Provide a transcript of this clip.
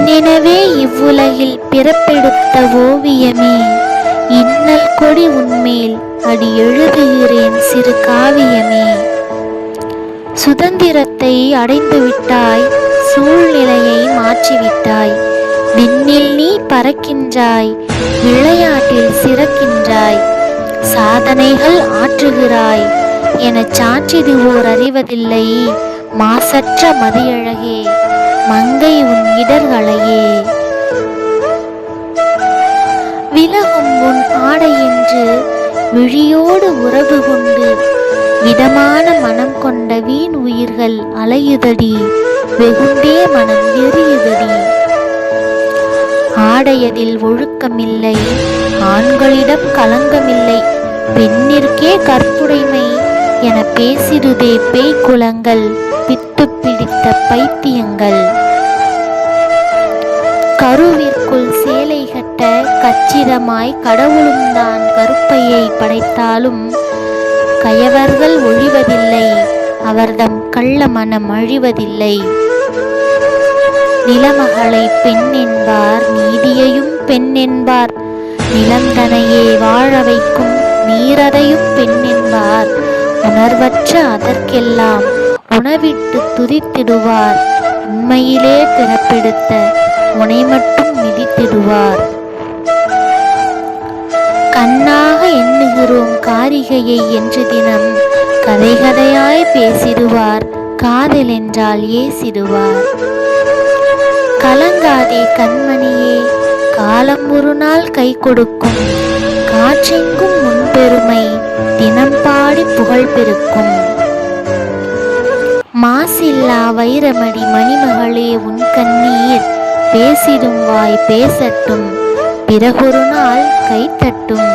என்னெனவே இவ்வுலகில் பிறப்பெடுத்த ஓவியமே, இன்னல் கொடி உன்மேல் அடி எழுதுகிறேன் சிறு காவியமே. சுதந்திரத்தை அடைந்துவிட்டாய், சூழ்நிலையை மாற்றிவிட்டாய். விண்ணில் நீ பறக்கின்றாய், விளையாட்டில் சிறக்கின்றாய். சாதனைகள் ஆற்றுகிறாய் எனச் சான்றிதுவோர் அறிவதில்லை. மாசற்ற மதியழகே, மங்கை உன் இடர்களையே. விலகும் உன் ஆடையென்று விழியோடு உறவு கொண்டு விதமான மனம் கொண்ட வீண் உயிர்கள் அலையுதடி, வெகுண்டே மனம் எரியுதடி. ஆடையதில் ஒழுக்கமில்லை, ஆண்களிடம் களங்கமில்லை. பெண்ணிற்கே கற்புடைமை என பேசிடுதே பேய்க்குலங்கள், பித்து பிடித்த பைத்தியங்கள். கருவிற்குள் சேலை கட்ட கச்சிதமாய் கடவுளும் தான் கருப்பையை படைத்தாலும் கயவர்கள் ஒழிவதில்லை, அவர்தம் கள்ள மனம் அழிவதில்லை. நிலமகளை பெண் என்பார், நீதியையும் பெண் என்பார். நிலந்தனையே வாழ வைக்கும் நீரதையும் பெண் என்பார். உணர்வற்ற அதற்கெல்லாம் உணவிட்டு துதித்திடுவார். உண்மையிலே பிறப்பெடுத்த உனை மட்டும் மிதித்திடுவார். கண்ணாக எண்ணுகிறோம் காரிகையை என்று தினம் கதை கதையாய் பேசிடுவார். காதல் என்றால் ஏசிடுவார். கலங்காதே கண்மணியே, காலம் ஒரு நாள் கை கொடுக்கும். காற்றெங்கும் முன்பெருமை தினம் பாடி புகழ் பெருக்கும். மாசில்லா வைரமடி மணிமகளே, உன் கண்ணீர் பேசிடும் வாய் பேசட்டும், பிறகொரு நாள் கைத்தட்டும்.